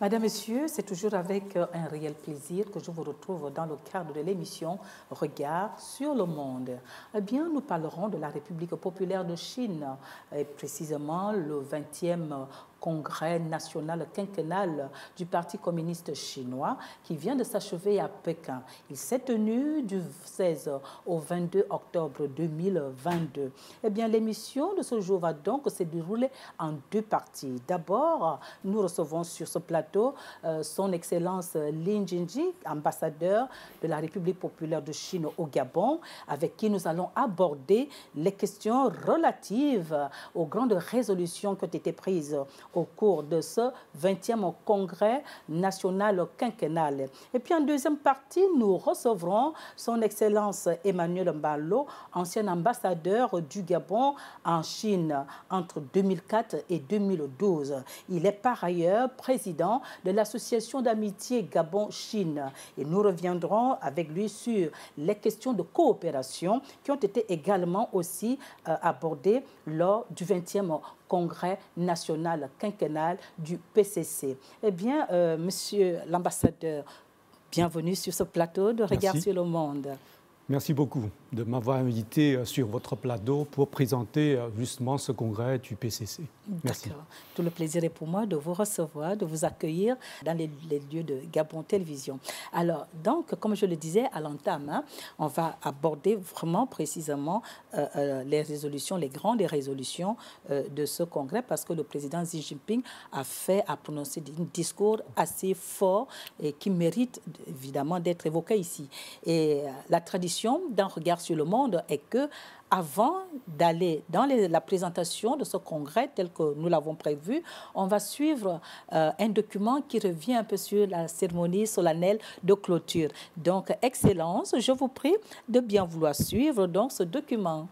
Madame, Messieurs, c'est toujours avec un réel plaisir que je vous retrouve dans le cadre de l'émission Regard sur le monde. Eh bien, nous parlerons de la République populaire de Chine, et précisément le 20e congrès national quinquennal du Parti communiste chinois qui vient de s'achever à Pékin. Il s'est tenu du 16 au 22 octobre 2022. Eh bien, l'émission de ce jour va donc se dérouler en deux parties. D'abord, nous recevons sur ce plateau son Excellence Lin Jinji, ambassadeur de la République populaire de Chine au Gabon, avec qui nous allons aborder les questions relatives aux grandes résolutions qui ont été prises au cours de ce 20e congrès national quinquennal. Et puis en deuxième partie, nous recevrons son Excellence Emmanuel Mbalo, ancien ambassadeur du Gabon en Chine entre 2004 et 2012. Il est par ailleurs président de l'Association d'amitié Gabon-Chine. Et nous reviendrons avec lui sur les questions de coopération qui ont été également aussi abordées lors du 20e congrès national quinquennal du PCC. Eh bien, monsieur l'ambassadeur, bienvenue sur ce plateau de Regard sur le monde. Merci beaucoup de m'avoir invité sur votre plateau pour présenter justement ce congrès du PCC. Merci. Tout le plaisir est pour moi de vous recevoir, de vous accueillir dans les lieux de Gabon Télévision. Alors, donc, comme je le disais à l'entame, on va aborder vraiment précisément les résolutions, les grandes résolutions de ce congrès parce que le président Xi Jinping a prononcé un discours assez fort et qui mérite évidemment d'être évoqué ici. Et la tradition d'un regard sur le monde est que avant d'aller dans la présentation de ce congrès tel que nous l'avons prévu, on va suivre un document qui revient un peu sur la cérémonie solennelle de clôture. Donc, Excellence, je vous prie de bien vouloir suivre donc ce document.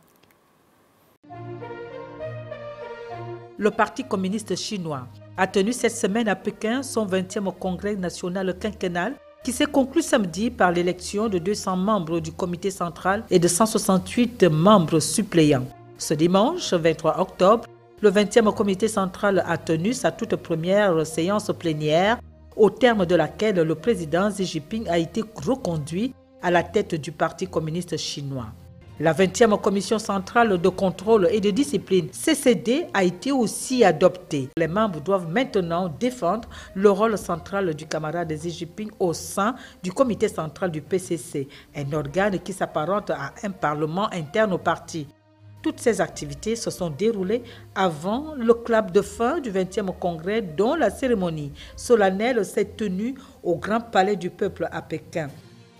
Le Parti communiste chinois a tenu cette semaine à Pékin son 20e congrès national quinquennal qui s'est conclu samedi par l'élection de 200 membres du comité central et de 168 membres suppléants. Ce dimanche 23 octobre, le 20e comité central a tenu sa toute première séance plénière, au terme de laquelle le président Xi Jinping a été reconduit à la tête du Parti communiste chinois. La 20e commission centrale de contrôle et de discipline, CCD, a été aussi adoptée. Les membres doivent maintenant défendre le rôle central du camarade Xi Jinping au sein du comité central du PCC, un organe qui s'apparente à un parlement interne au parti. Toutes ces activités se sont déroulées avant le clap de fin du 20e congrès dont la cérémonie solennelle s'est tenue au Grand Palais du Peuple à Pékin.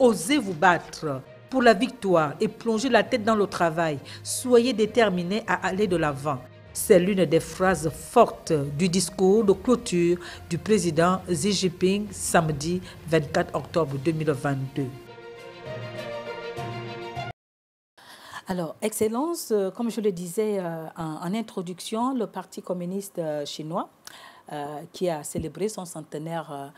Osez vous battre pour la victoire et plonger la tête dans le travail. Soyez déterminés à aller de l'avant. C'est l'une des phrases fortes du discours de clôture du président Xi Jinping samedi 24 octobre 2022. Alors, Excellence, comme je le disais en introduction, le Parti communiste chinois qui a célébré son centenaire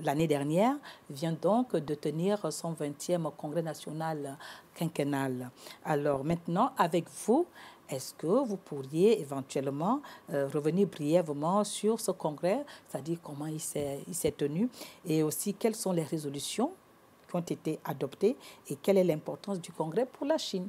l'année dernière, vient donc de tenir son 20e congrès national quinquennal. Alors maintenant, avec vous, est-ce que vous pourriez éventuellement revenir brièvement sur ce congrès, c'est-à-dire comment il s'est tenu, et aussi quelles sont les résolutions qui ont été adoptées et quelle est l'importance du congrès pour la Chine?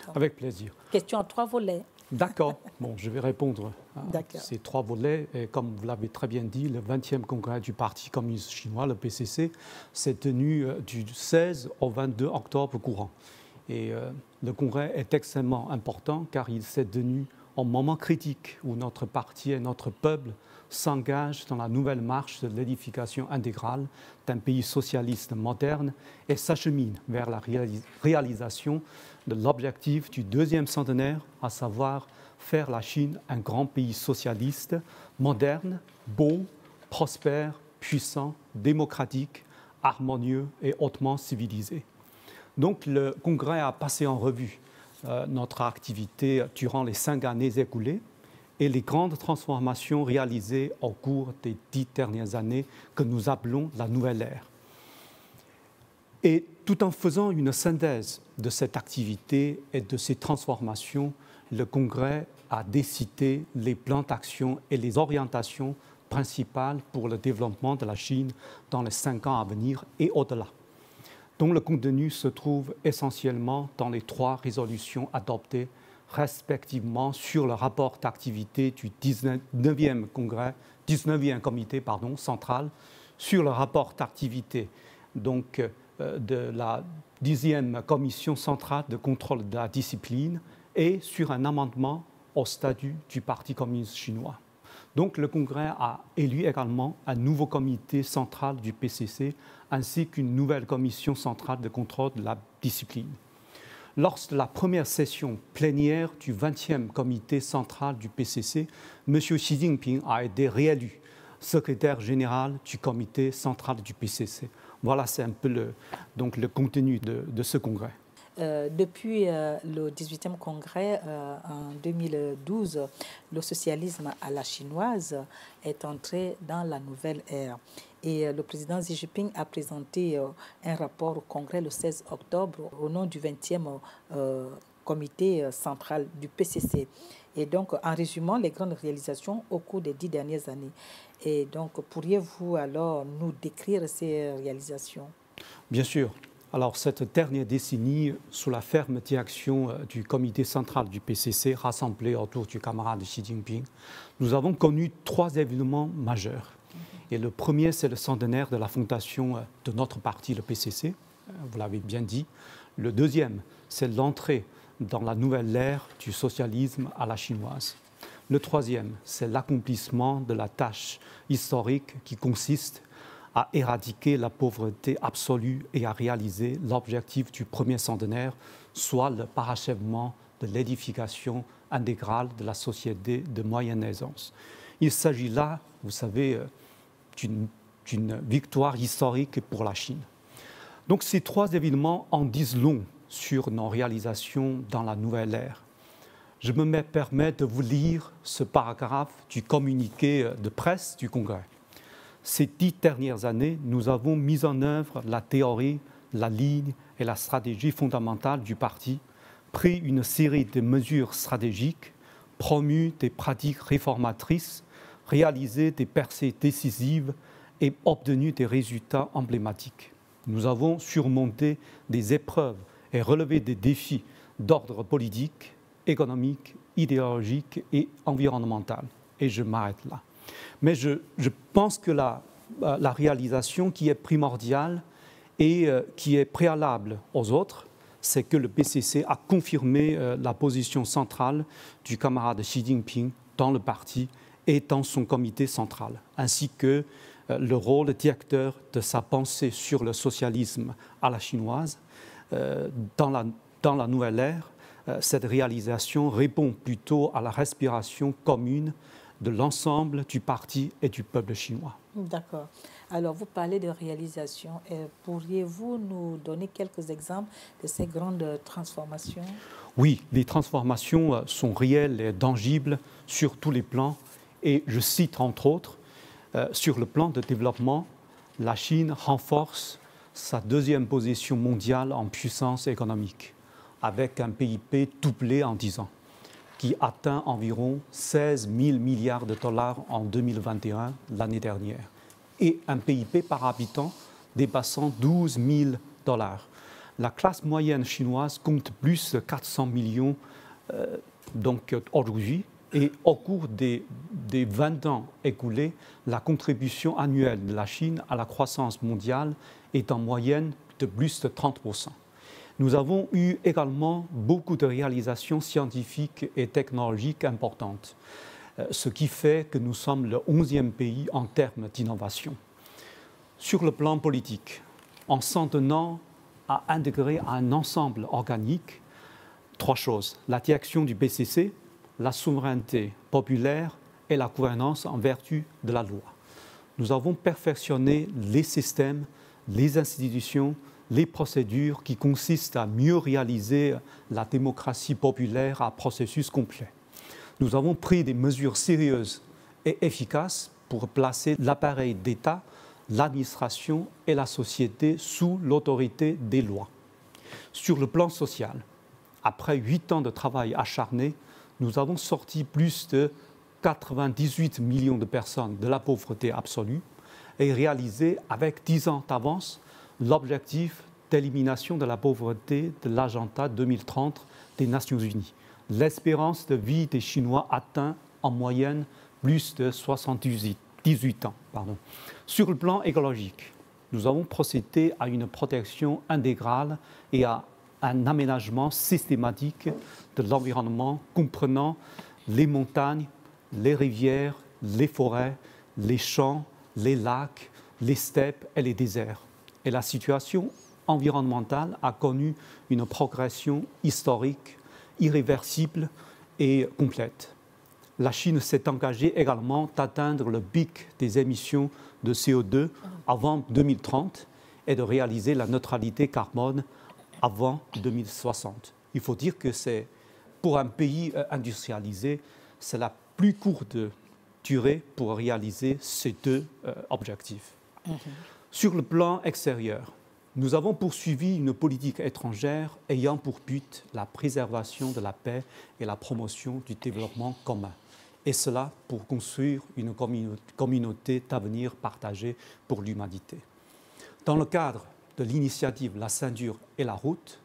Donc, avec plaisir. Question en 3 volets. D'accord. Bon, je vais répondre à ces 3 volets. Et comme vous l'avez très bien dit, le 20e congrès du Parti communiste chinois, le PCC, s'est tenu du 16 au 22 octobre courant. Et le congrès est extrêmement important car il s'est tenu en moment critique où notre parti et notre peuple s'engagent dans la nouvelle marche de l'édification intégrale d'un pays socialiste moderne et s'achemine vers la réalisation de l'objectif du 2e centenaire, à savoir faire la Chine un grand pays socialiste, moderne, beau, prospère, puissant, démocratique, harmonieux et hautement civilisé. Donc le Congrès a passé en revue notre activité durant les 5 années écoulées et les grandes transformations réalisées au cours des 10 dernières années que nous appelons la nouvelle ère. Et tout en faisant une synthèse de cette activité et de ces transformations, le Congrès a décidé les plans d'action et les orientations principale pour le développement de la Chine dans les 5 ans à venir et au-delà, dont le contenu se trouve essentiellement dans les 3 résolutions adoptées respectivement sur le rapport d'activité du 19e comité central, sur le rapport d'activité de la 10e commission centrale de contrôle de la discipline et sur un amendement au statut du Parti communiste chinois. Donc le Congrès a élu également un nouveau comité central du PCC ainsi qu'une nouvelle commission centrale de contrôle de la discipline. Lors de la première session plénière du 20e comité central du PCC, M. Xi Jinping a été réélu secrétaire général du comité central du PCC. Voilà, c'est un peu le contenu de ce congrès. Depuis le 18e congrès en 2012, le socialisme à la chinoise est entré dans la nouvelle ère. Et le président Xi Jinping a présenté un rapport au congrès le 16 octobre au nom du 20e comité central du PCC. Et donc, en résumant les grandes réalisations au cours des 10 dernières années. Et donc, pourriez-vous alors nous décrire ces réalisations? Bien sûr. Alors, cette dernière décennie, sous la ferme direction du comité central du PCC, rassemblé autour du camarade Xi Jinping, nous avons connu 3 événements majeurs. Et le premier, c'est le centenaire de la fondation de notre parti, le PCC, vous l'avez bien dit. Le deuxième, c'est l'entrée dans la nouvelle ère du socialisme à la chinoise. Le troisième, c'est l'accomplissement de la tâche historique qui consiste à éradiquer la pauvreté absolue et à réaliser l'objectif du premier centenaire, soit le parachèvement de l'édification intégrale de la société de moyenne aisance. Il s'agit là, vous savez, d'une victoire historique pour la Chine. Donc ces 3 événements en disent long sur nos réalisations dans la nouvelle ère. Je me permets de vous lire ce paragraphe du communiqué de presse du Congrès. Ces 10 dernières années, nous avons mis en œuvre la théorie, la ligne et la stratégie fondamentale du parti, pris une série de mesures stratégiques, promu des pratiques réformatrices, réalisé des percées décisives et obtenu des résultats emblématiques. Nous avons surmonté des épreuves et relevé des défis d'ordre politique, économique, idéologique et environnemental. Et je m'arrête là. Mais je pense que la réalisation qui est primordiale et qui est préalable aux autres, c'est que le PCC a confirmé la position centrale du camarade Xi Jinping dans le parti et dans son comité central, ainsi que le rôle directeur de sa pensée sur le socialisme à la chinoise. Dans la nouvelle ère, cette réalisation répond plutôt à la respiration commune de l'ensemble du parti et du peuple chinois. D'accord. Alors, vous parlez de réalisation. Pourriez-vous nous donner quelques exemples de ces grandes transformations? Oui, les transformations sont réelles et tangibles sur tous les plans. Et je cite entre autres, sur le plan de développement, la Chine renforce sa 2e position mondiale en puissance économique, avec un PIB doublé en 10 ans, qui atteint environ 16 000 milliards de dollars en 2021, l'année dernière, et un PIB par habitant dépassant 12 000 dollars. La classe moyenne chinoise compte plus de 400 millions aujourd'hui, et au cours des 20 ans écoulés, la contribution annuelle de la Chine à la croissance mondiale est en moyenne de plus de 30%. Nous avons eu également beaucoup de réalisations scientifiques et technologiques importantes, ce qui fait que nous sommes le 11e pays en termes d'innovation. Sur le plan politique, en s'en tenant à intégrer un ensemble organique 3 choses: la direction du PCC, la souveraineté populaire et la gouvernance en vertu de la loi. Nous avons perfectionné les systèmes, les institutions, les procédures qui consistent à mieux réaliser la démocratie populaire à processus complet. Nous avons pris des mesures sérieuses et efficaces pour placer l'appareil d'État, l'administration et la société sous l'autorité des lois. Sur le plan social, après 8 ans de travail acharné, nous avons sorti plus de 98 millions de personnes de la pauvreté absolue et réaliser avec 10 ans d'avance l'objectif d'élimination de la pauvreté de l'agenda 2030 des Nations Unies. L'espérance de vie des Chinois atteint en moyenne plus de 18 ans. Sur le plan écologique, nous avons procédé à une protection intégrale et à un aménagement systématique de l'environnement comprenant les montagnes, les rivières, les forêts, les champs, les lacs, les steppes et les déserts. Et la situation environnementale a connu une progression historique, irréversible et complète. La Chine s'est engagée également d'atteindre le pic des émissions de CO2 avant 2030 et de réaliser la neutralité carbone avant 2060. Il faut dire que pour un pays industrialisé, c'est la plus courte durée pour réaliser ces deux objectifs. Sur le plan extérieur, nous avons poursuivi une politique étrangère ayant pour but la préservation de la paix et la promotion du développement commun. Et cela pour construire une communauté d'avenir partagée pour l'humanité. Dans le cadre de l'initiative La Ceinture et la Route,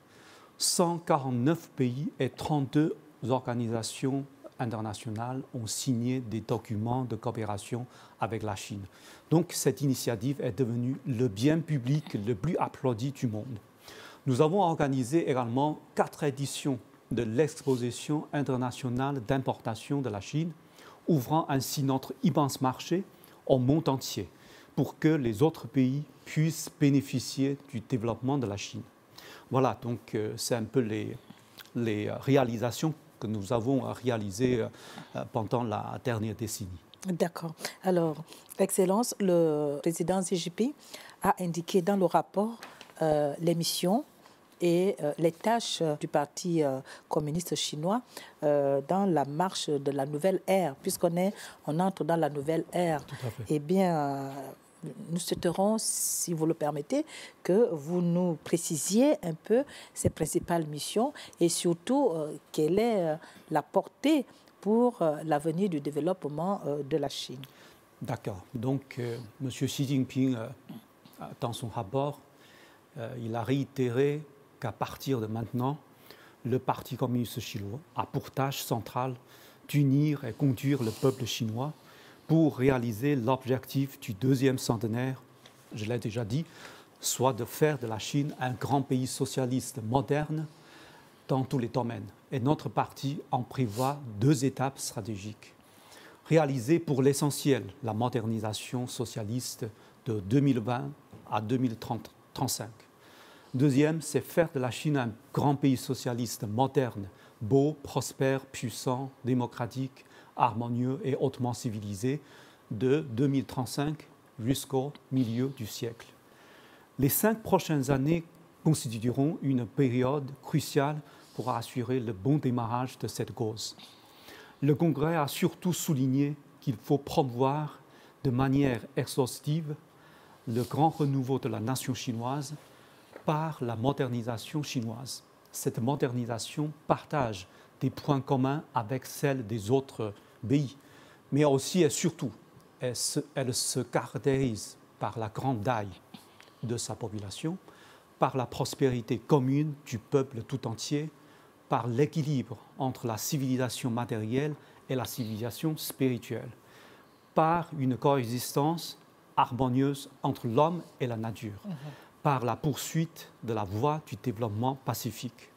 149 pays et 32 organisations internationales ont signé des documents de coopération avec la Chine. Donc cette initiative est devenue le bien public le plus applaudi du monde. Nous avons organisé également 4 éditions de l'exposition internationale d'importation de la Chine, ouvrant ainsi notre immense marché au monde entier pour que les autres pays puissent bénéficier du développement de la Chine. Voilà, donc c'est un peu les réalisations que nous avons réalisées pendant la dernière décennie. D'accord. Alors, Excellence, le président Xi Jinping a indiqué dans le rapport les missions et les tâches du Parti communiste chinois dans la marche de la nouvelle ère, on entre dans la nouvelle ère. Tout à fait. Eh bien, nous souhaiterons, si vous le permettez, que vous nous précisiez un peu ces principales missions et surtout quelle est la portée pour l'avenir du développement de la Chine. D'accord. Donc, M. Xi Jinping, dans son rapport, il a réitéré qu'à partir de maintenant, le Parti communiste chinois a pour tâche centrale d'unir et conduire le peuple chinois pour réaliser l'objectif du 2e centenaire, je l'ai déjà dit, soit de faire de la Chine un grand pays socialiste moderne dans tous les domaines. Et notre parti en prévoit 2 étapes stratégiques. Réaliser pour l'essentiel la modernisation socialiste de 2020 à 2035. Deuxième, c'est faire de la Chine un grand pays socialiste moderne, beau, prospère, puissant, démocratique, harmonieux et hautement civilisé de 2035 jusqu'au milieu du siècle. Les 5 prochaines années constitueront une période cruciale pour assurer le bon démarrage de cette cause. Le Congrès a surtout souligné qu'il faut promouvoir de manière exhaustive le grand renouveau de la nation chinoise par la modernisation chinoise. Cette modernisation partage des points communs avec celle des autres pays, mais aussi et surtout, elle se caractérise par la grande taille de sa population, par la prospérité commune du peuple tout entier, par l'équilibre entre la civilisation matérielle et la civilisation spirituelle, par une coexistence harmonieuse entre l'homme et la nature, par la poursuite de la voie du développement pacifique.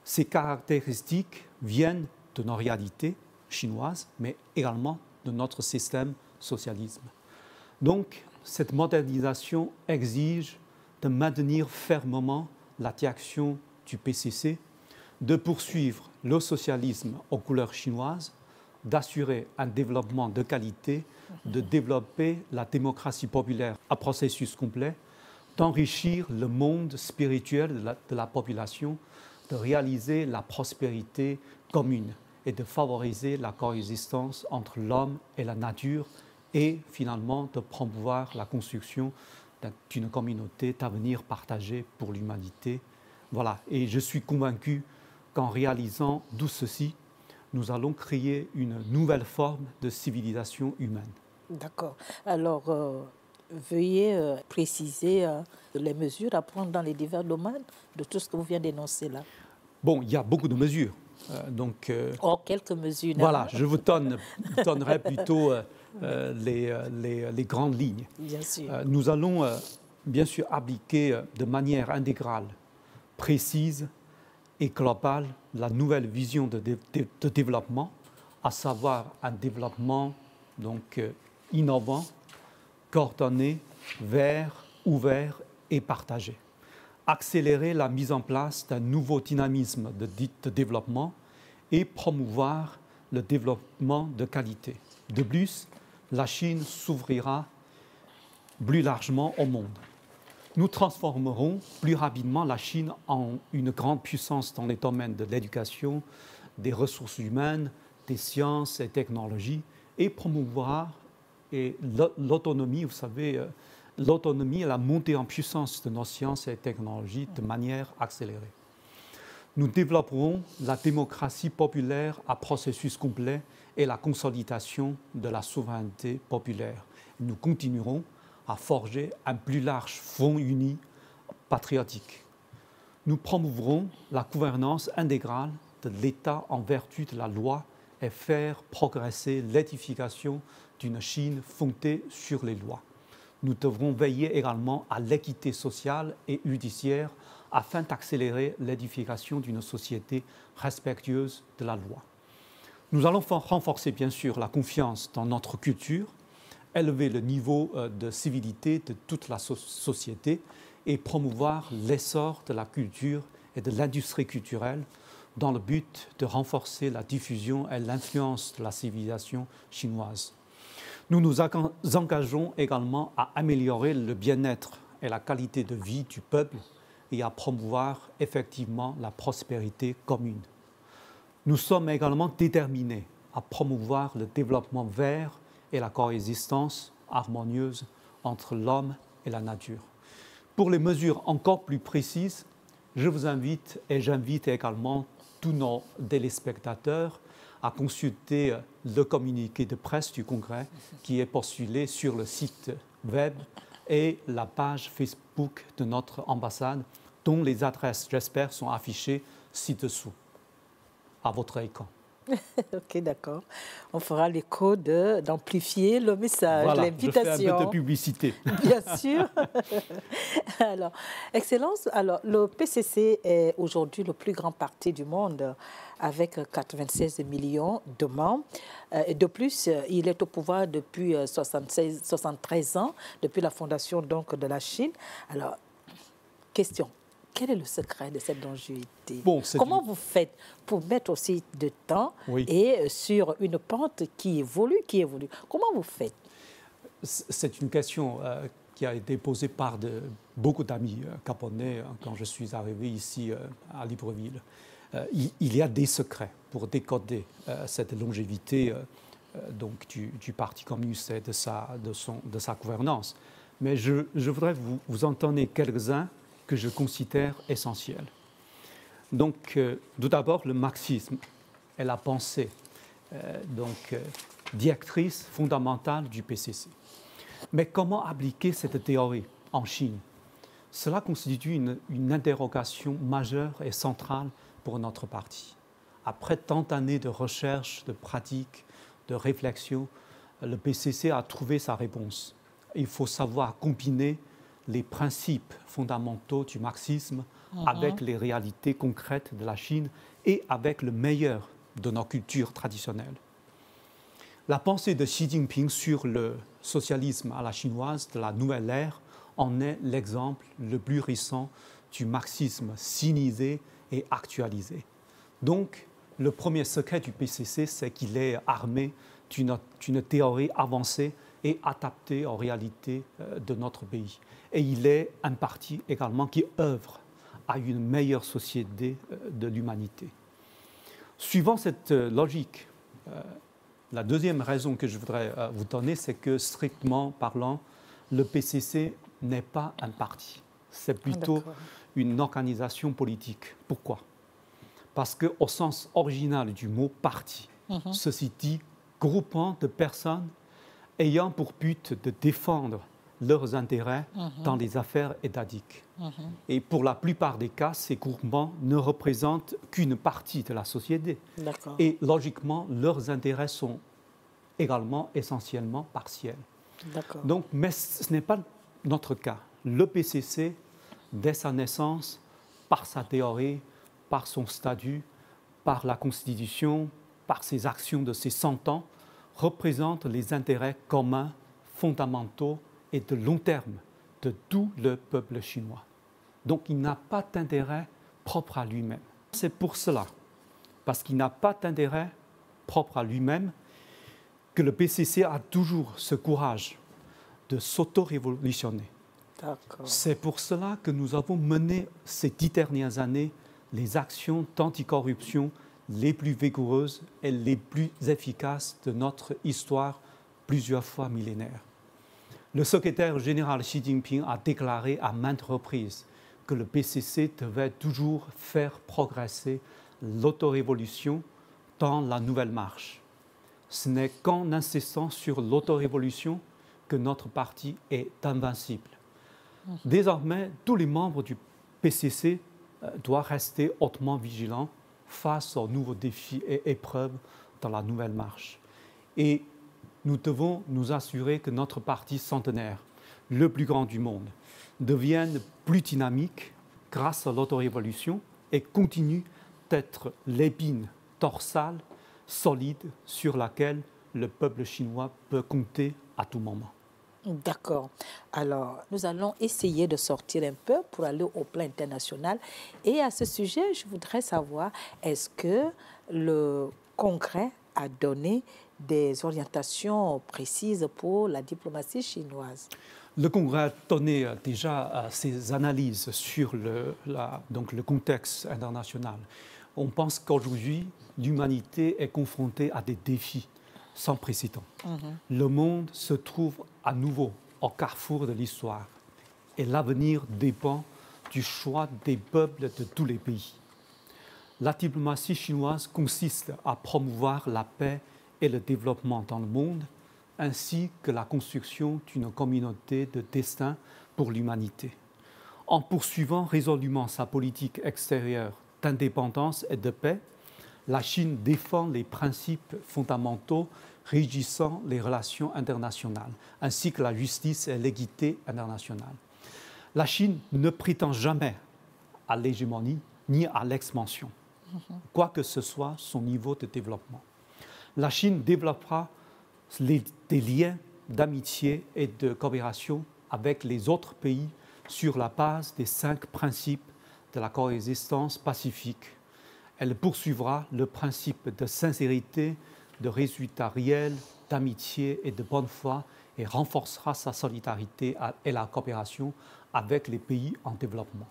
Ces caractéristiques viennent de nos réalités chinoises, mais également de notre système socialisme. Donc, cette modernisation exige de maintenir fermement la direction du PCC, de poursuivre le socialisme aux couleurs chinoises, d'assurer un développement de qualité, de développer la démocratie populaire à processus complet, d'enrichir le monde spirituel de la population, de réaliser la prospérité commune et de favoriser la coexistence entre l'homme et la nature et finalement de promouvoir la construction d'une communauté d'avenir partagé pour l'humanité. Voilà, et je suis convaincu qu'en réalisant tout ceci, nous allons créer une nouvelle forme de civilisation humaine. D'accord. Alors, veuillez préciser les mesures à prendre dans les divers domaines de tout ce que vous venez d'énoncer là. Bon, il y a beaucoup de mesures. Quelques mesures. Voilà, je vous donnerai plutôt les grandes lignes. Bien sûr. Nous allons bien sûr appliquer de manière intégrale, précise et globale la nouvelle vision de développement, à savoir un développement innovant, coordonné, vert, ouvert et partagé. Accélérer la mise en place d'un nouveau dynamisme de développement et promouvoir le développement de qualité. De plus, la Chine s'ouvrira plus largement au monde. Nous transformerons plus rapidement la Chine en une grande puissance dans les domaines de l'éducation, des ressources humaines, des sciences et technologies et promouvoir l'autonomie, vous savez, l'autonomie et la montée en puissance de nos sciences et technologies de manière accélérée. Nous développerons la démocratie populaire à processus complet et la consolidation de la souveraineté populaire. Nous continuerons à forger un plus large front uni patriotique. Nous promouvrons la gouvernance intégrale de l'État en vertu de la loi et faire progresser l'édification d'une Chine fondée sur les lois. Nous devrons veiller également à l'équité sociale et judiciaire afin d'accélérer l'édification d'une société respectueuse de la loi. Nous allons renforcer bien sûr la confiance dans notre culture, élever le niveau de civilité de toute la société et promouvoir l'essor de la culture et de l'industrie culturelle dans le but de renforcer la diffusion et l'influence de la civilisation chinoise. Nous nous engageons également à améliorer le bien-être et la qualité de vie du peuple et à promouvoir effectivement la prospérité commune. Nous sommes également déterminés à promouvoir le développement vert et la coexistence harmonieuse entre l'homme et la nature. Pour les mesures encore plus précises, je vous invite et j'invite également tous nos téléspectateurs à consulter le communiqué de presse du Congrès qui est postulé sur le site web et la page Facebook de notre ambassade, dont les adresses, j'espère, sont affichées ci-dessous, à votre écran. Ok, d'accord. On fera l'écho d'amplifier le message, voilà, l'invitation. Je fais un peu de publicité. Bien sûr. Alors, Excellence, le PCC est aujourd'hui le plus grand parti du monde avec 96 millions de membres. De plus, il est au pouvoir depuis 73 ans, depuis la fondation donc, de la Chine. Alors, question. Quel est le secret de cette longévité? Comment vous faites pour mettre aussi de temps et sur une pente qui évolue? Comment vous faites? C'est une question qui a été posée par beaucoup d'amis japonais quand je suis arrivé ici à Libreville. Il y a des secrets pour décoder cette longévité du Parti communiste et de sa gouvernance. Mais je voudrais vous en donner quelques-uns que je considère essentiels. Donc, tout d'abord, le marxisme est la pensée directrice fondamentale du PCC. Mais comment appliquer cette théorie en Chine? Cela constitue une interrogation majeure et centrale pour notre parti. Après tant d'années de recherche, de pratique, de réflexion, le PCC a trouvé sa réponse. Il faut savoir combiner les principes fondamentaux du marxisme avec les réalités concrètes de la Chine et avec le meilleur de nos cultures traditionnelles. La pensée de Xi Jinping sur le socialisme à la chinoise de la nouvelle ère en est l'exemple le plus récent du marxisme sinisé et actualisé. Donc, le premier secret du PCC, c'est qu'il est armé d'une théorie avancée et adaptée aux réalités de notre pays. Et il est un parti également qui œuvre à une meilleure société de l'humanité. Suivant cette logique, la deuxième raison que je voudrais vous donner, c'est que strictement parlant, le PCC n'est pas un parti. C'est plutôt une organisation politique. Pourquoi? Parce qu'au sens original du mot parti, ceci dit, groupement de personnes ayant pour but de défendre leurs intérêts dans les affaires étatiques. Et pour la plupart des cas, ces groupements ne représentent qu'une partie de la société. Et logiquement, leurs intérêts sont également essentiellement partiels. Donc, mais ce n'est pas notre cas. Le PCC, dès sa naissance, par sa théorie, par son statut, par la Constitution, par ses actions de ces 100 ans, représente les intérêts communs, fondamentaux et de long terme de tout le peuple chinois. Donc il n'a pas d'intérêt propre à lui-même. C'est pour cela, parce qu'il n'a pas d'intérêt propre à lui-même, que le PCC a toujours ce courage de s'auto-révolutionner. C'est pour cela que nous avons mené ces 10 dernières années les actions d'anticorruption les plus vigoureuses et les plus efficaces de notre histoire, plusieurs fois millénaire. Le secrétaire général Xi Jinping a déclaré à maintes reprises que le PCC devait toujours faire progresser l'autorévolution dans la nouvelle marche. Ce n'est qu'en insistant sur l'autorévolution que notre parti est invincible. Désormais, tous les membres du PCC doivent rester hautement vigilants face aux nouveaux défis et épreuves dans la nouvelle marche. Et nous devons nous assurer que notre parti centenaire, le plus grand du monde, devienne plus dynamique grâce à l'autorévolution et continue d'être l'épine dorsale, solide, sur laquelle le peuple chinois peut compter à tout moment. D'accord. Alors, nous allons essayer de sortir un peu pour aller au plan international. Et à ce sujet, je voudrais savoir, est-ce que le Congrès a donné des orientations précises pour la diplomatie chinoise? Le Congrès a donné déjà ses analyses sur le contexte international. On pense qu'aujourd'hui, l'humanité est confrontée à des défis sans précédent. Le monde se trouve à nouveau au carrefour de l'histoire et l'avenir dépend du choix des peuples de tous les pays. La diplomatie chinoise consiste à promouvoir la paix et le développement dans le monde, ainsi que la construction d'une communauté de destin pour l'humanité. En poursuivant résolument sa politique extérieure d'indépendance et de paix, la Chine défend les principes fondamentaux régissant les relations internationales, ainsi que la justice et l'équité internationale. La Chine ne prétend jamais à l'hégémonie ni à l'expansion, quoi que ce soit son niveau de développement. La Chine développera des liens d'amitié et de coopération avec les autres pays sur la base des 5 principes de la coexistence pacifique. Elle poursuivra le principe de sincérité, de résultats réels, d'amitié et de bonne foi et renforcera sa solidarité et la coopération avec les pays en développement.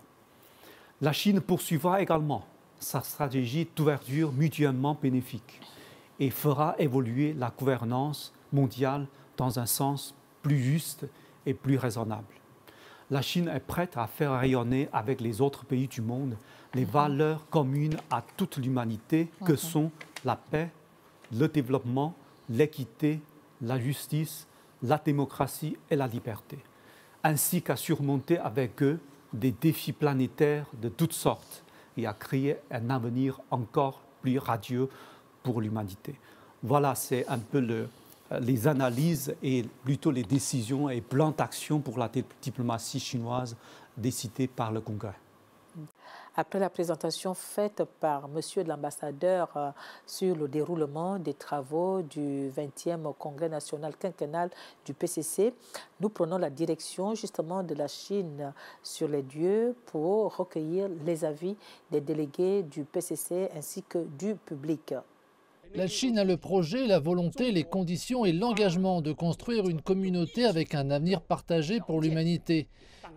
La Chine poursuivra également sa stratégie d'ouverture mutuellement bénéfique et fera évoluer la gouvernance mondiale dans un sens plus juste et plus raisonnable. La Chine est prête à faire rayonner avec les autres pays du monde les valeurs communes à toute l'humanité que sont la paix, le développement, l'équité, la justice, la démocratie et la liberté, ainsi qu'à surmonter avec eux des défis planétaires de toutes sortes et à créer un avenir encore plus radieux pour l'humanité. Voilà, c'est un peu les analyses et plutôt les décisions et plans d'action pour la diplomatie chinoise décidés par le Congrès. Après la présentation faite par Monsieur l'ambassadeur sur le déroulement des travaux du 20e Congrès national quinquennal du PCC, nous prenons la direction justement de la Chine sur les lieux pour recueillir les avis des délégués du PCC ainsi que du public. La Chine a le projet, la volonté, les conditions et l'engagement de construire une communauté avec un avenir partagé pour l'humanité.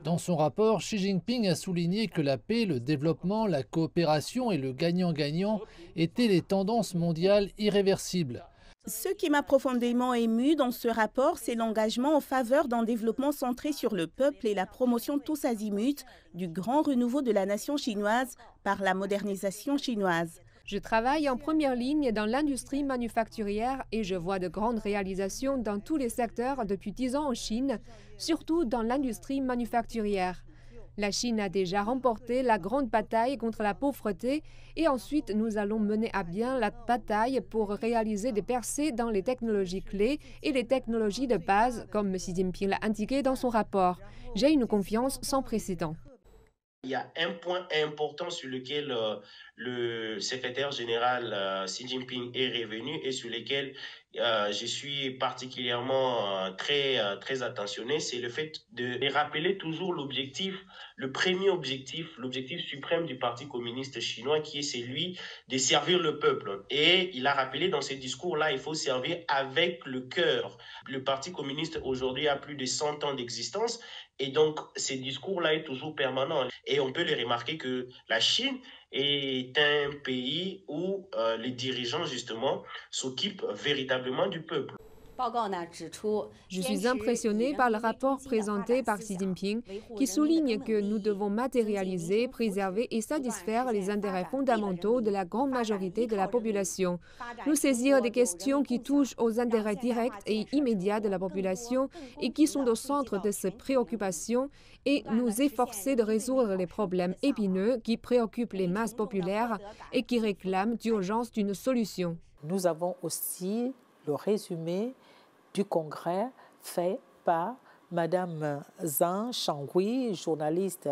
Dans son rapport, Xi Jinping a souligné que la paix, le développement, la coopération et le gagnant-gagnant étaient les tendances mondiales irréversibles. Ce qui m'a profondément ému dans ce rapport, c'est l'engagement en faveur d'un développement centré sur le peuple et la promotion tous azimuts du grand renouveau de la nation chinoise par la modernisation chinoise. Je travaille en première ligne dans l'industrie manufacturière et je vois de grandes réalisations dans tous les secteurs depuis 10 ans en Chine, surtout dans l'industrie manufacturière. La Chine a déjà remporté la grande bataille contre la pauvreté et ensuite nous allons mener à bien la bataille pour réaliser des percées dans les technologies clés et les technologies de base, comme Xi Jinping l'a indiqué dans son rapport. J'ai une confiance sans précédent. Il y a un point important sur lequel le secrétaire général Xi Jinping est revenu et sur lequel je suis particulièrement très attentionné, c'est le fait de rappeler toujours l'objectif, le premier objectif, l'objectif suprême du Parti communiste chinois qui est celui de servir le peuple. Et il a rappelé dans ce discours-là, il faut servir avec le cœur. Le Parti communiste aujourd'hui a plus de 100 ans d'existence et donc ce discours-là est toujours permanent. Et on peut le remarquer que la Chine est un pays où les dirigeants, justement, s'occupent véritablement du peuple. Je suis impressionnée par le rapport présenté par Xi Jinping qui souligne que nous devons matérialiser, préserver et satisfaire les intérêts fondamentaux de la grande majorité de la population. Nous saisir des questions qui touchent aux intérêts directs et immédiats de la population et qui sont au centre de ces préoccupations et nous efforcer de résoudre les problèmes épineux qui préoccupent les masses populaires et qui réclament d'urgence d'une solution. Nous avons aussi le résumé du congrès fait par Mme Zhang Shanghui, journaliste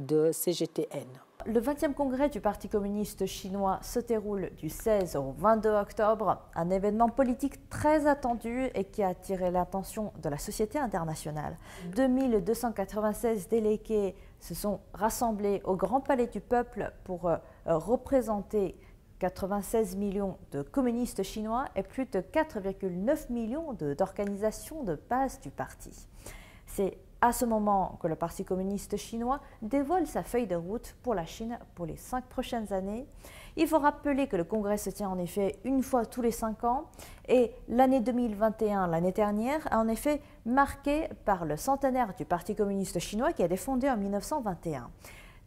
de CGTN. Le 20e congrès du Parti communiste chinois se déroule du 16 au 22 octobre, un événement politique très attendu et qui a attiré l'attention de la société internationale. 2296 délégués se sont rassemblés au Grand Palais du Peuple pour représenter 96 millions de communistes chinois et plus de 4,9 millions d'organisations de base du parti. C'est à ce moment que le Parti communiste chinois dévoile sa feuille de route pour la Chine pour les 5 prochaines années. Il faut rappeler que le congrès se tient en effet une fois tous les 5 ans et l'année 2021, l'année dernière, a en effet marqué par le centenaire du Parti communiste chinois qui a été fondé en 1921.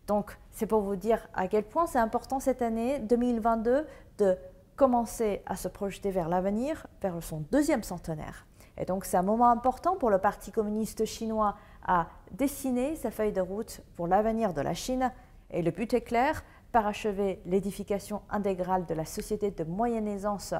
Donc, c'est pour vous dire à quel point c'est important cette année 2022 de commencer à se projeter vers l'avenir, vers son deuxième centenaire. Et donc, c'est un moment important pour le Parti communiste chinois à dessiner sa feuille de route pour l'avenir de la Chine. Et le but est clair, parachever l'édification intégrale de la société de moyenne aisance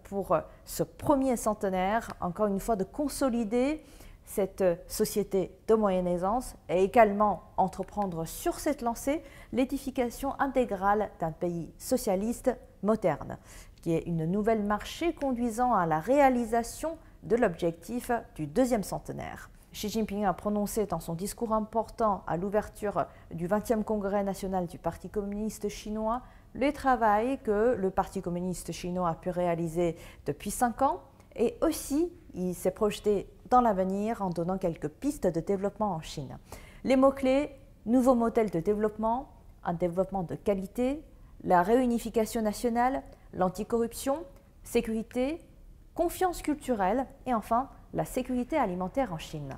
pour ce premier centenaire, encore une fois de consolider cette société de moyenne aisance et également entreprendre sur cette lancée l'édification intégrale d'un pays socialiste moderne, qui est une nouvelle marché conduisant à la réalisation de l'objectif du deuxième centenaire. Xi Jinping a prononcé dans son discours important à l'ouverture du 20e congrès national du Parti communiste chinois le travail que le Parti communiste chinois a pu réaliser depuis 5 ans et aussi il s'est projeté dans l'avenir en donnant quelques pistes de développement en Chine. Les mots-clés, nouveaux modèles de développement, un développement de qualité, la réunification nationale, l'anticorruption, sécurité, confiance culturelle et enfin la sécurité alimentaire en Chine.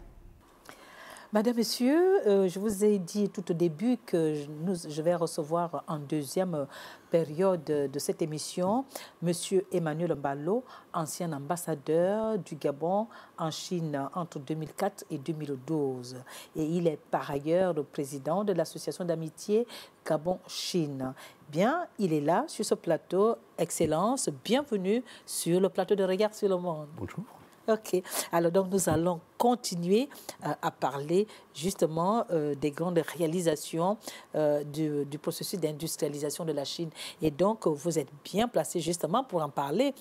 Madame, Monsieur, je vous ai dit tout au début que je vais recevoir en deuxième période de cette émission Monsieur Emmanuel Mbalo, ancien ambassadeur du Gabon en Chine entre 2004 et 2012. Et il est par ailleurs le président de l'association d'amitié Gabon-Chine. Bien, il est là sur ce plateau. Excellence, bienvenue sur le plateau de Regard sur le Monde. Bonjour. Ok, alors donc nous allons continuer à parler justement des grandes réalisations du processus d'industrialisation de la Chine. Et donc vous êtes bien placé justement pour en parler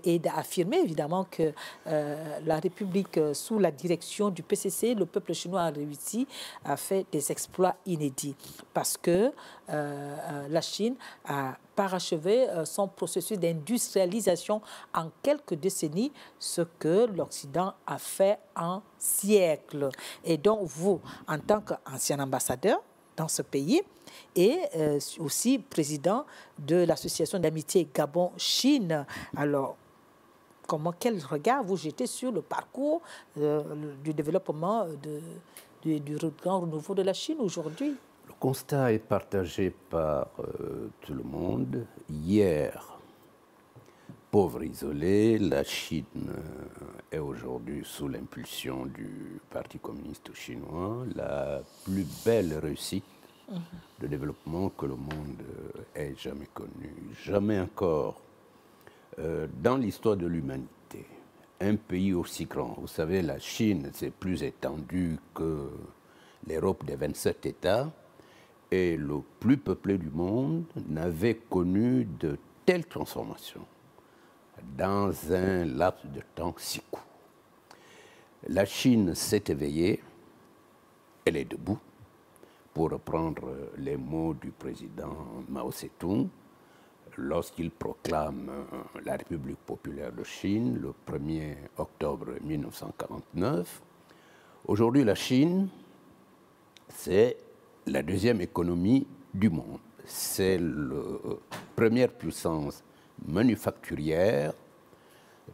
et d'affirmer évidemment que la République sous la direction du PCC, le peuple chinois a réussi à faire des exploits inédits parce que la Chine a parachevé son processus d'industrialisation en quelques décennies, ce que l'Occident a fait en siècles. Et donc, vous, en tant qu'ancien ambassadeur dans ce pays et aussi président de l'association d'amitié Gabon-Chine, alors, quel regard vous jetez sur le parcours du développement du grand renouveau de la Chine aujourd'hui? Le constat est partagé par tout le monde. Hier, pauvre isolé, la Chine est aujourd'hui, sous l'impulsion du Parti communiste chinois, la plus belle réussite de développement que le monde ait jamais connue. Jamais encore, dans l'histoire de l'humanité, un pays aussi grand. Vous savez, la Chine, c'est plus étendu que l'Europe des 27 États, et le plus peuplé du monde n'avait connu de telles transformations dans un laps de temps si court. La Chine s'est éveillée, elle est debout, pour reprendre les mots du président Mao Tse-tung, lorsqu'il proclame la République populaire de Chine le 1er octobre 1949. Aujourd'hui, la Chine, c'est la deuxième économie du monde. C'est la première puissance manufacturière,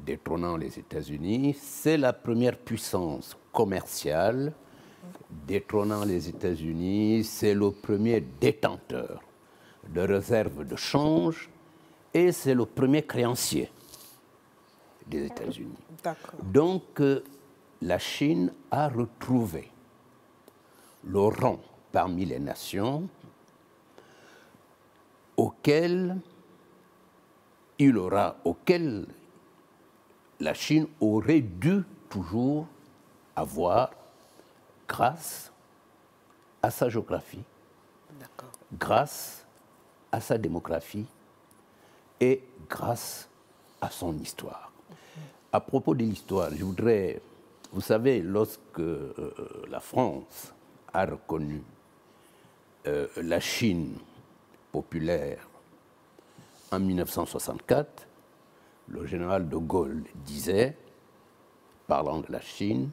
détrônant les États-Unis. C'est la première puissance commerciale, détrônant les États-Unis. C'est le premier détenteur de réserves de change et c'est le premier créancier des États-Unis. Donc, la Chine a retrouvé le rang parmi les nations auquel la Chine aurait dû toujours avoir grâce à sa géographie, grâce à sa démographie et grâce à son histoire. À propos de l'histoire, je voudrais... Vous savez, lorsque la France a reconnu la Chine populaire en 1964, le général de Gaulle disait, parlant de la Chine,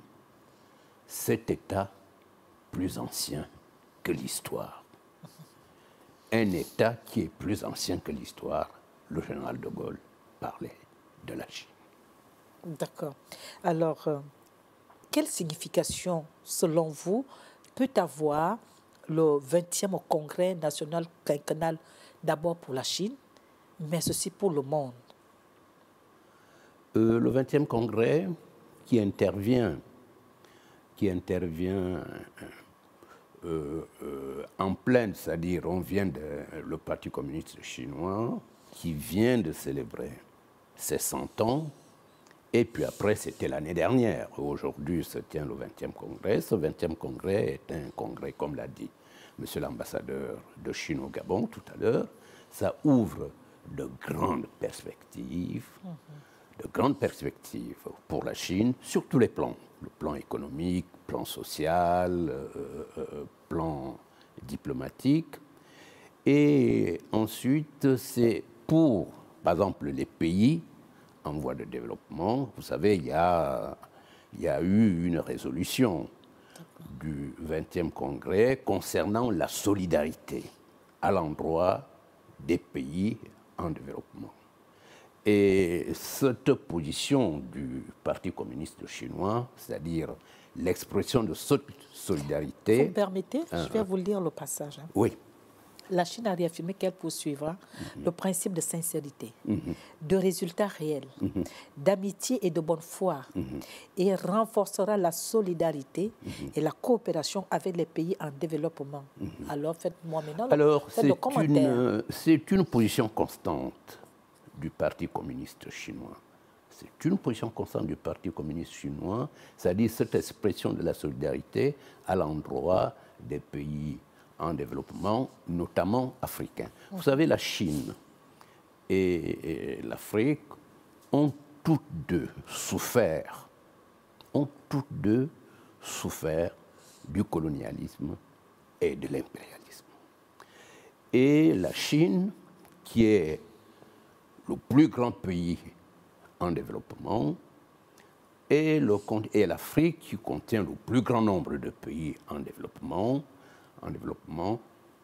cet État plus ancien que l'histoire. Un État qui est plus ancien que l'histoire, le général de Gaulle parlait de la Chine. D'accord. Alors, quelle signification, selon vous, peut avoir le 20e congrès national quinquennal, d'abord pour la Chine, mais aussi pour le monde? Le 20e congrès qui intervient en pleine, c'est-à-dire le Parti communiste chinois qui vient de célébrer ses 100 ans, et puis après c'était l'année dernière. Aujourd'hui se tient le 20e congrès. Ce 20e congrès est un congrès, comme l'a dit monsieur l'ambassadeur de Chine au Gabon tout à l'heure. Ça ouvre de grandes perspectives, pour la Chine sur tous les plans. Le plan économique, plan social, plan diplomatique. Et ensuite, c'est pour, par exemple, les pays en voie de développement. Vous savez, il y a eu une résolution du 20e congrès concernant la solidarité à l'endroit des pays en développement. Et cette position du Parti communiste chinois, c'est-à-dire l'expression de cette solidarité... Vous me permettez, je vais vous lire le passage. Oui. La Chine a réaffirmé qu'elle poursuivra le principe de sincérité, de résultats réels, d'amitié et de bonne foi, et renforcera la solidarité et la coopération avec les pays en développement. Alors, faites-moi maintenant le commentaire. C'est une position constante du Parti communiste chinois. C'est une position constante du Parti communiste chinois, c'est-à-dire cette expression de la solidarité à l'endroit des pays en développement, notamment africains. Vous savez, la Chine et l'Afrique ont toutes deux souffert du colonialisme et de l'impérialisme. Et la Chine, qui est le plus grand pays en développement, et l'Afrique, qui contient le plus grand nombre de pays en développement,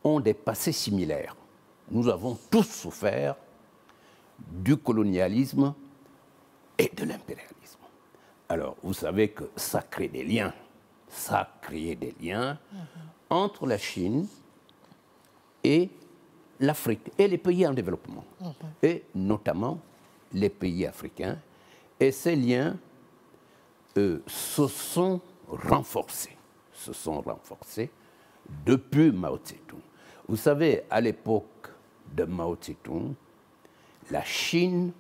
ont des passés similaires. Nous avons tous souffert du colonialisme et de l'impérialisme. Alors, vous savez que ça crée des liens. Ça a créé des liens entre la Chine et l'Afrique et les pays en développement, et notamment les pays africains. Et ces liens se sont renforcés depuis Mao Tse-tung. Vous savez, à l'époque de Mao Tse-tung, la Chine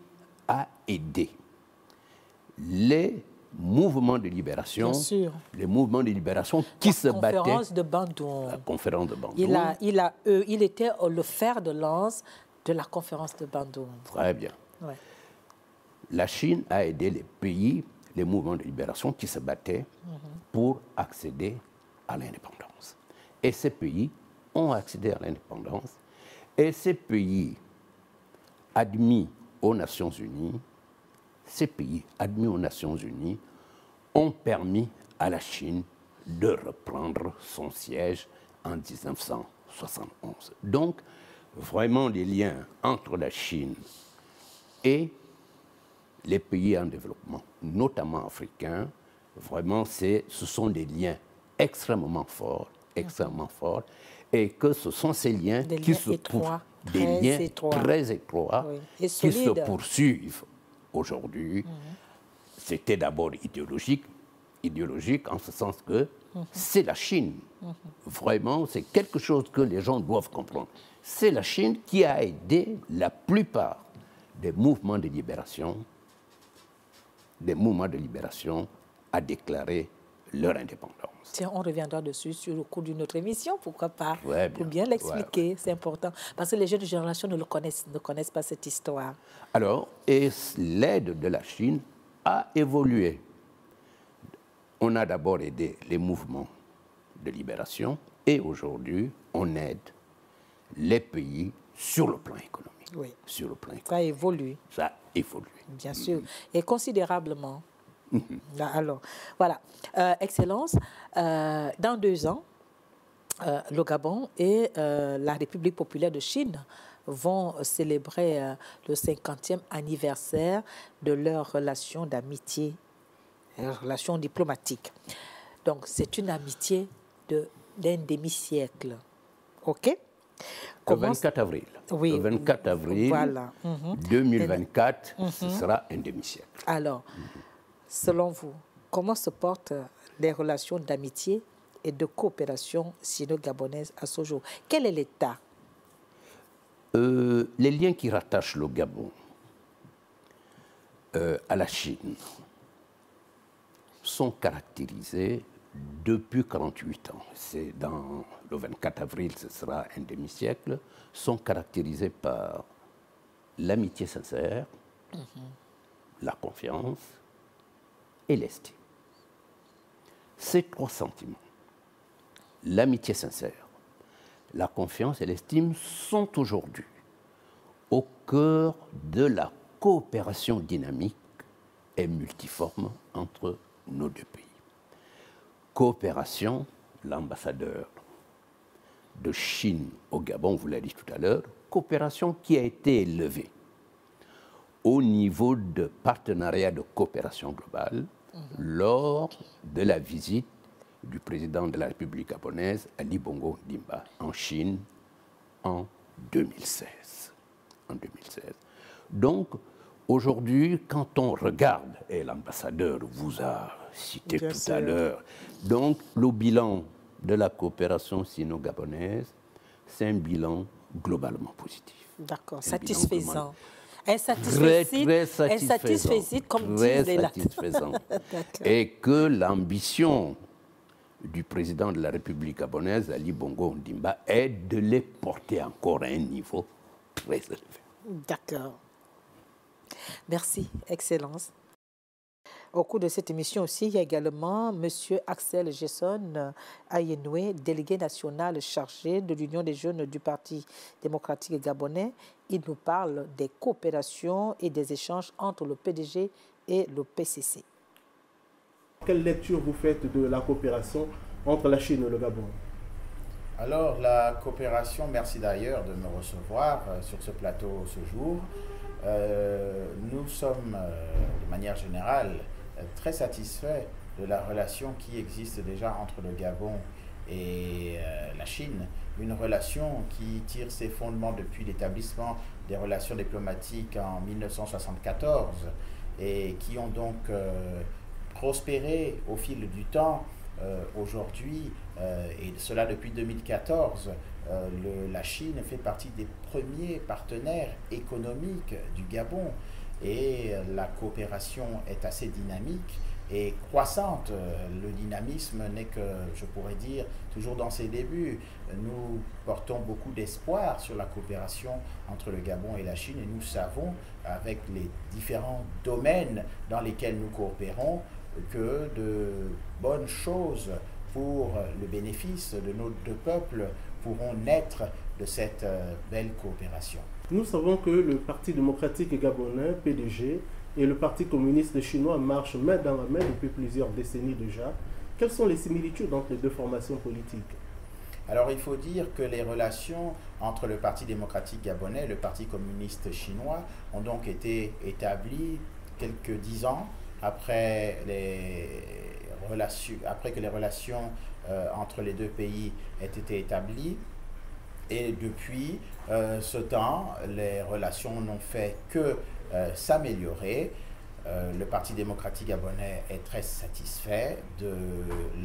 a aidé les mouvements de libération, qui se battaient. La conférence de Bandung. La conférence de Bandung. Il était le fer de lance de la conférence de Bandung. Très bien. Ouais. La Chine a aidé les pays, les mouvements de libération qui se battaient pour accéder à l'indépendance. Et ces pays ont accédé à l'indépendance. Et ces pays admis aux Nations Unies, ont permis à la Chine de reprendre son siège en 1971. Donc, vraiment, les liens entre la Chine et les pays en développement, notamment africains, vraiment, ce sont des liens extrêmement forts, et que ce sont ces liens qui se trouvent, des liens très étroits, qui se poursuivent aujourd'hui. C'était d'abord idéologique en ce sens que c'est la Chine. Vraiment, c'est quelque chose que les gens doivent comprendre. C'est la Chine qui a aidé la plupart des mouvements de libération à déclarer leur indépendance. Tiens, on reviendra dessus au cours d'une autre émission, pourquoi pas, pour bien l'expliquer, c'est important. Parce que les jeunes générations ne connaissent pas cette histoire. Alors, et l'aide de la Chine a évolué. On a d'abord aidé les mouvements de libération et aujourd'hui, on aide les pays sur le plan économique. Oui. Sur le plan économique. Ça a évolué. Ça a évolué. Bien sûr, et considérablement. Alors, voilà. Excellence, dans 2 ans, le Gabon et la République populaire de Chine vont célébrer le 50e anniversaire de leur relation d'amitié, leur relation diplomatique. Donc, c'est une amitié d'un demi-siècle. OK? Le 24 avril. Oui. Le 24 avril voilà. 2024, ce sera un demi-siècle. Alors, selon vous, comment se portent les relations d'amitié et de coopération sino-gabonaise à ce jour? Quel est l'état? Les liens qui rattachent le Gabon à la Chine sont caractérisés depuis 48 ans. C'est dans le 24 avril, ce sera un demi-siècle, sont caractérisés par l'amitié sincère, la confiance et l'estime. Ces 3 sentiments, l'amitié sincère, la confiance et l'estime, sont aujourd'hui au cœur de la coopération dynamique et multiforme entre nos 2 pays. Coopération, l'ambassadeur de Chine au Gabon, vous l'avez dit tout à l'heure, coopération qui a été élevée au niveau de partenariat de coopération globale lors de la visite du président de la République gabonaise, Ali Bongo Ondimba, en Chine en 2016. Donc, aujourd'hui, quand on regarde, et l'ambassadeur vous a cité tout à l'heure, donc le bilan de la coopération sino-gabonaise, c'est un bilan globalement positif. D'accord, satisfaisant. Insatisfaisant, comme disent les Latins. Et que l'ambition du président de la République gabonaise, Ali Bongo Ondimba, est de les porter encore à un niveau très élevé. D'accord. Merci, Excellence. Au cours de cette émission aussi, il y a également M. Axel Gesson Ayenoué, délégué national chargé de l'Union des jeunes du Parti démocratique gabonais. Il nous parle des coopérations et des échanges entre le PDG et le PCC. Quelle lecture vous faites de la coopération entre la Chine et le Gabon? Alors, la coopération, merci d'ailleurs de me recevoir sur ce plateau ce jour. Nous sommes, de manière générale, très satisfaits de la relation qui existe déjà entre le Gabon et la Chine, une relation qui tire ses fondements depuis l'établissement des relations diplomatiques en 1974 et qui ont donc prospéré au fil du temps. Aujourd'hui, et cela depuis 2014, la Chine fait partie des premiers partenaires économiques du Gabon et la coopération est assez dynamique et croissante. Le dynamisme n'est que, je pourrais dire, toujours dans ses débuts. Nous portons beaucoup d'espoir sur la coopération entre le Gabon et la Chine et nous savons, avec les différents domaines dans lesquels nous coopérons, que de bonnes choses pour le bénéfice de nos deux peuples pourront naître de cette belle coopération. Nous savons que le Parti démocratique gabonais, PDG, et le Parti communiste chinois marchent main dans la main depuis plusieurs décennies déjà. Quelles sont les similitudes entre les deux formations politiques? Alors il faut dire que les relations entre le Parti démocratique gabonais et le Parti communiste chinois ont donc été établies quelques 10 ans après que les relations entre les deux pays aient été établies. Et depuis ce temps, les relations n'ont fait que s'améliorer. Le Parti démocratique gabonais est très satisfait de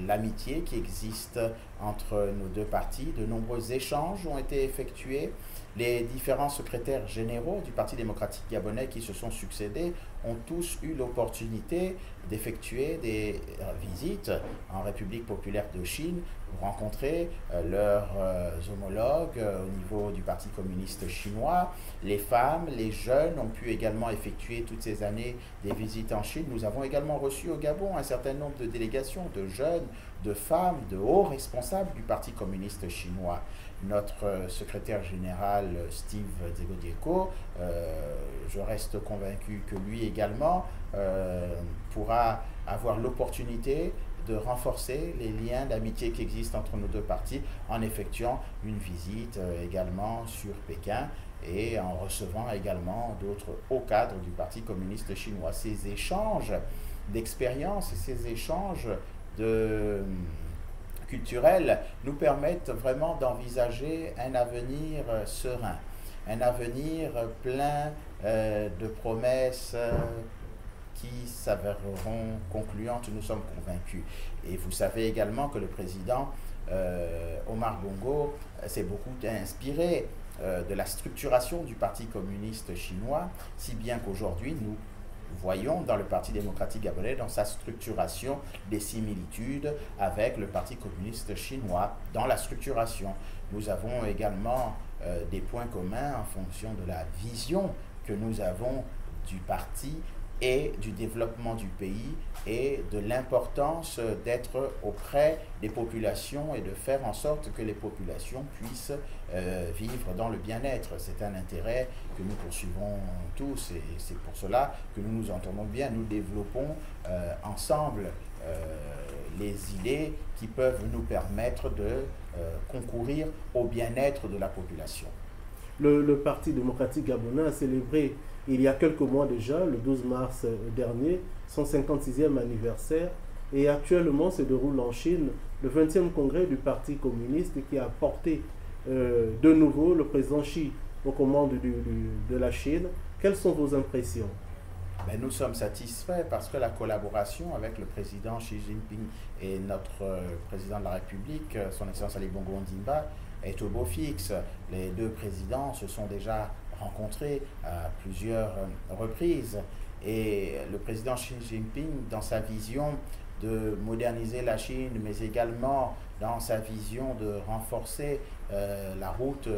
l'amitié qui existe entre nos deux partis. De nombreux échanges ont été effectués. Les différents secrétaires généraux du Parti démocratique gabonais qui se sont succédés ont tous eu l'opportunité d'effectuer des visites en République populaire de Chine pour rencontrer leurs homologues au niveau du Parti communiste chinois. Les femmes, les jeunes ont pu également effectuer toutes ces années des visites en Chine. Nous avons également reçu au Gabon un certain nombre de délégations de jeunes, de femmes, de hauts responsables du Parti communiste chinois. Notre secrétaire général Steve Zegodieko, je reste convaincu que lui également pourra avoir l'opportunité de renforcer les liens d'amitié qui existent entre nos deux partis en effectuant une visite également sur Pékin et en recevant également d'autres hauts cadres du Parti communiste chinois. Ces échanges d'expériences et ces échanges culturels nous permettent vraiment d'envisager un avenir serein, un avenir plein de promesses qui s'avéreront concluantes, nous sommes convaincus. Et vous savez également que le président Omar Bongo s'est beaucoup inspiré de la structuration du Parti communiste chinois, si bien qu'aujourd'hui nous voyons dans le Parti démocratique gabonais, dans sa structuration, des similitudes avec le Parti communiste chinois dans la structuration. Nous avons également des points communs en fonction de la vision que nous avons du parti et du développement du pays et de l'importance d'être auprès des populations et de faire en sorte que les populations puissent vivre dans le bien-être. C'est un intérêt que nous poursuivons tous et c'est pour cela que nous nous entendons bien. Nous développons ensemble les idées qui peuvent nous permettre de concourir au bien-être de la population. Le Parti démocratique gabonais a célébré il y a quelques mois déjà, le 12 mars dernier, son 56e anniversaire et actuellement se déroule en Chine le 20e congrès du Parti communiste qui a porté de nouveau le président Xi aux commandes de la Chine. Quelles sont vos impressions? Nous sommes satisfaits parce que la collaboration avec le président Xi Jinping et notre président de la République, son Excellence Ali Bongo Ondimba, est au beau fixe. Les deux présidents se sont déjà rencontrés à plusieurs reprises et le président Xi Jinping, dans sa vision de moderniser la Chine, mais également dans sa vision de renforcer la route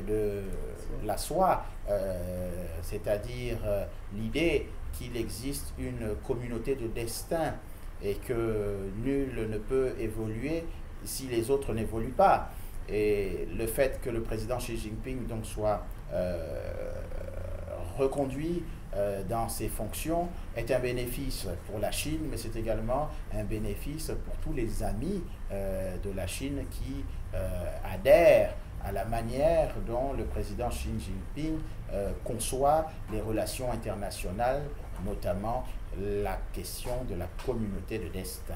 de la soie, c'est-à-dire l'idée qu'il existe une communauté de destin et que nul ne peut évoluer si les autres n'évoluent pas. Et le fait que le président Xi Jinping donc soit reconduit dans ses fonctions est un bénéfice pour la Chine, mais c'est également un bénéfice pour tous les amis de la Chine qui adhèrent à la manière dont le président Xi Jinping conçoit les relations internationales, notamment la question de la communauté de destin.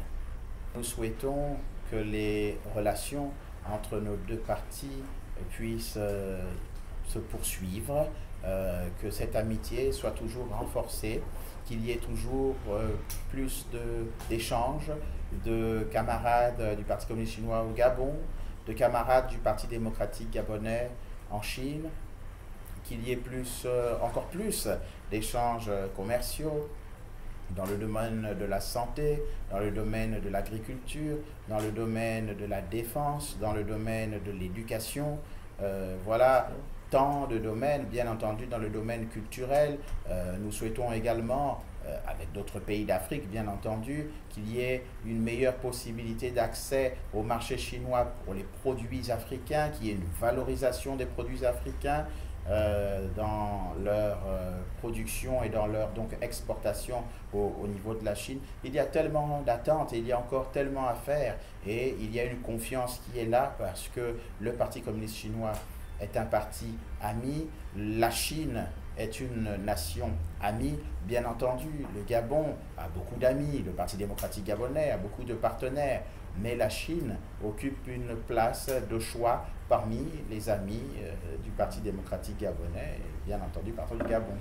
Nous souhaitons que les relations entre nos deux parties puisse se poursuivre, que cette amitié soit toujours renforcée, qu'il y ait toujours plus d'échanges de camarades du Parti communiste chinois au Gabon, de camarades du Parti démocratique gabonais en Chine, qu'il y ait encore plus d'échanges commerciaux dans le domaine de la santé, dans le domaine de l'agriculture, dans le domaine de la défense, dans le domaine de l'éducation. Voilà tant de domaines, bien entendu dans le domaine culturel. Nous souhaitons également, avec d'autres pays d'Afrique bien entendu, qu'il y ait une meilleure possibilité d'accès au marché chinois pour les produits africains, qu'il y ait une valorisation des produits africains dans leur production et dans leur exportation au niveau de la Chine. Il y a tellement d'attentes et il y a encore tellement à faire, et il y a une confiance qui est là parce que le Parti communiste chinois est un parti ami, la Chine est une nation amie, bien entendu. Le Gabon a beaucoup d'amis, le Parti démocratique gabonais a beaucoup de partenaires, mais la Chine occupe une place de choix parmi les amis du Parti démocratique gabonais et bien entendu partout du Gabon.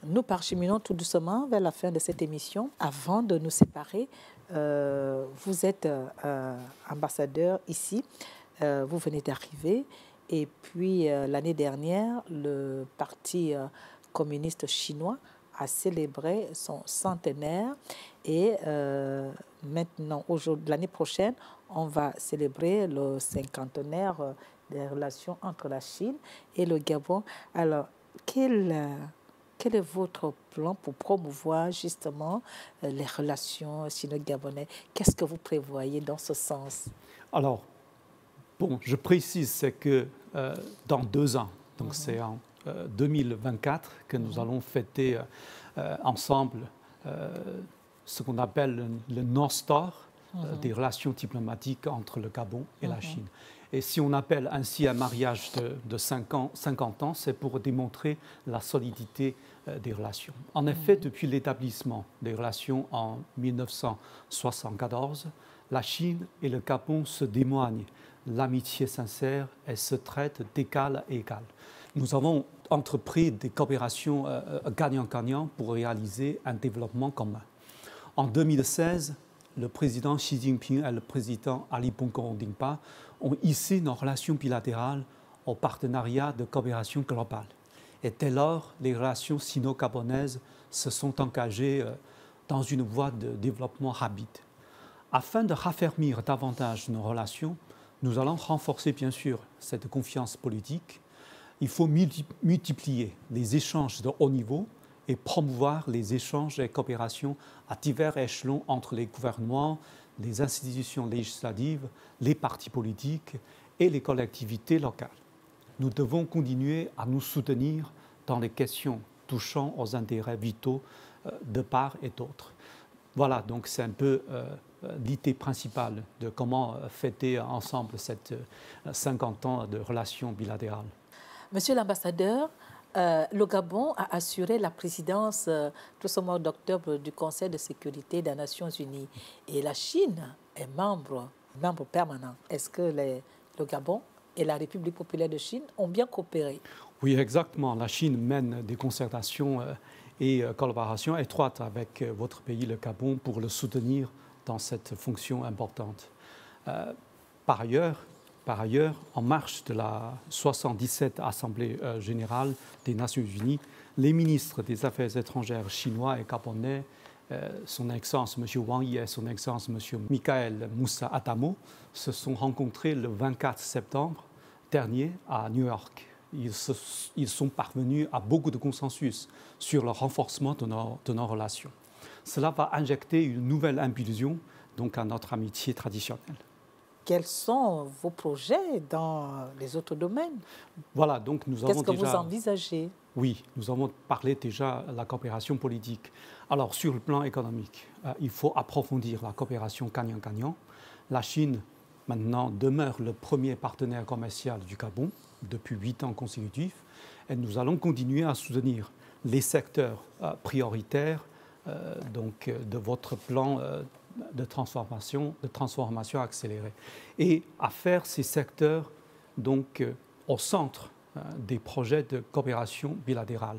Nous parcheminons tout doucement vers la fin de cette émission. Avant de nous séparer, vous êtes ambassadeur ici, vous venez d'arriver. Et puis, l'année dernière, le Parti communiste chinois a célébré son centenaire. Et maintenant, l'année prochaine, on va célébrer le cinquantenaire des relations entre la Chine et le Gabon. Alors, quel est votre plan pour promouvoir justement les relations sino-gabonaises? Qu'est-ce que vous prévoyez dans ce sens? Alors, bon, je précise, c'est que dans 2 ans, donc c'est en 2024 que nous allons fêter ensemble ce qu'on appelle le North Star des relations diplomatiques entre le Gabon et la Chine. Et si on appelle ainsi un mariage de 50 ans, c'est pour démontrer la solidité des relations. En effet, depuis l'établissement des relations en 1974, la Chine et le Gabon se témoignent l'amitié sincère et se traitent d'égal à égal. Nous avons entrepris des coopérations gagnant-gagnant pour réaliser un développement commun. En 2016, le président Xi Jinping et le président Ali Bongo Ondimpa ont hissé nos relations bilatérales au partenariat de coopération globale. Et dès lors, les relations sino-gabonaises se sont engagées dans une voie de développement rapide. Afin de raffermir davantage nos relations, nous allons renforcer bien sûr cette confiance politique. Il faut multiplier les échanges de haut niveau et promouvoir les échanges et coopérations à divers échelons entre les gouvernements, les institutions législatives, les partis politiques et les collectivités locales. Nous devons continuer à nous soutenir dans les questions touchant aux intérêts vitaux de part et d'autre. Voilà, donc c'est un peu l'idée principale de comment fêter ensemble cette 50 ans de relations bilatérales. Monsieur l'ambassadeur, le Gabon a assuré la présidence tout ce mois d'octobre du Conseil de sécurité des Nations Unies. Et la Chine est membre permanent. Est-ce que le Gabon et la République populaire de Chine ont bien coopéré? Oui, exactement. La Chine mène des concertations et collaborations étroites avec votre pays, le Gabon, pour le soutenir dans cette fonction importante. Par ailleurs, en marge de la 77e Assemblée générale des Nations Unies, les ministres des Affaires étrangères chinois et gabonais, son Excellence M. Wang Yi et son Excellence M. Michael Moussa Adamo, se sont rencontrés le 24 septembre dernier à New York. Ils sont parvenus à beaucoup de consensus sur le renforcement de nos relations. Cela va injecter une nouvelle impulsion donc, à notre amitié traditionnelle. Quels sont vos projets dans les autres domaines? Voilà, donc nous avons déjà... Qu'est-ce que vous envisagez? Oui, nous avons parlé déjà de la coopération politique. Alors, sur le plan économique, il faut approfondir la coopération gagnant-gagnant. La Chine, maintenant, demeure le premier partenaire commercial du Gabon depuis 8 ans consécutifs. Et nous allons continuer à soutenir les secteurs prioritaires de votre plan de transformation accélérée et à faire ces secteurs donc, au centre des projets de coopération bilatérale.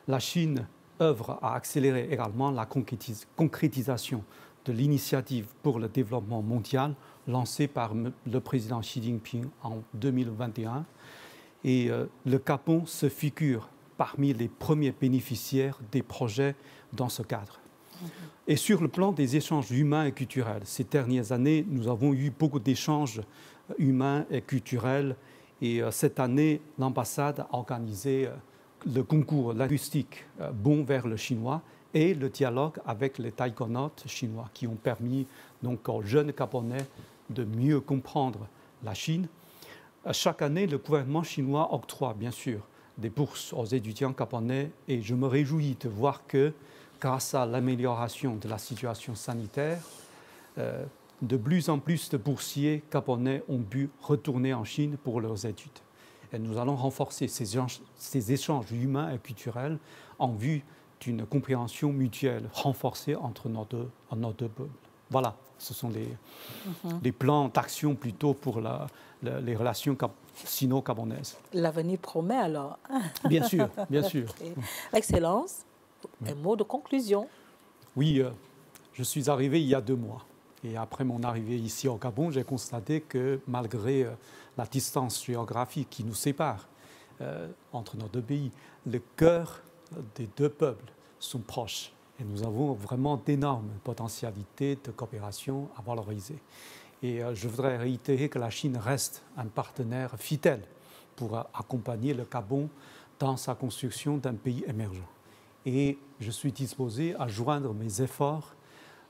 La Chine œuvre à accélérer également la concrétisation de l'initiative pour le développement mondial lancée par le président Xi Jinping en 2021. Et le Gabon se figure parmi les premiers bénéficiaires des projets dans ce cadre. Et sur le plan des échanges humains et culturels, ces dernières années, nous avons eu beaucoup d'échanges humains et culturels. Et cette année, l'ambassade a organisé le concours linguistique Bon vers le chinois et le dialogue avec les taïkonautes chinois qui ont permis donc, aux jeunes Gabonais de mieux comprendre la Chine. Chaque année, le gouvernement chinois octroie bien sûr des bourses aux étudiants gabonais et je me réjouis de voir que grâce à l'amélioration de la situation sanitaire, de plus en plus de boursiers gabonais ont pu retourner en Chine pour leurs études. Et nous allons renforcer ces échanges humains et culturels en vue d'une compréhension mutuelle renforcée entre nos deux peuples. Voilà, ce sont les plans d'action plutôt pour les relations sino-gabonaises. L'avenir promet alors. Bien sûr, bien sûr. Okay. Excellence, un mot de conclusion. Oui, je suis arrivé il y a 2 mois. Et après mon arrivée ici au Gabon, j'ai constaté que malgré la distance géographique qui nous sépare entre nos 2 pays, le cœur des 2 peuples sont proches. Et nous avons vraiment d'énormes potentialités de coopération à valoriser. Et je voudrais réitérer que la Chine reste un partenaire fidèle pour accompagner le Gabon dans sa construction d'un pays émergent. Et je suis disposé à joindre mes efforts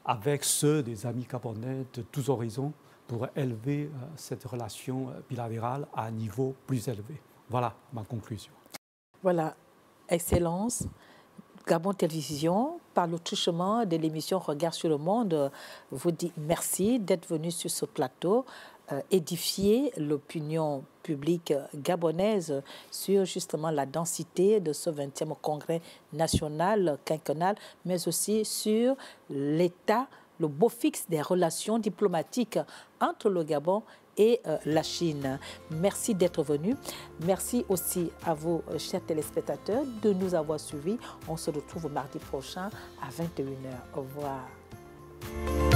avec ceux des amis gabonais de tous horizons pour élever cette relation bilatérale à un niveau plus élevé. Voilà ma conclusion. Voilà, Excellence. Gabon Télévision, par le truchement de l'émission Regard sur le monde, vous dit merci d'être venu sur ce plateau, édifier l'opinion publique gabonaise sur justement la densité de ce 20e congrès national quinquennal, mais aussi sur l'état, le beau fixe des relations diplomatiques entre le Gabon et la Chine. Merci d'être venu. Merci aussi à vous, chers téléspectateurs, de nous avoir suivis. On se retrouve mardi prochain à 21h. Au revoir.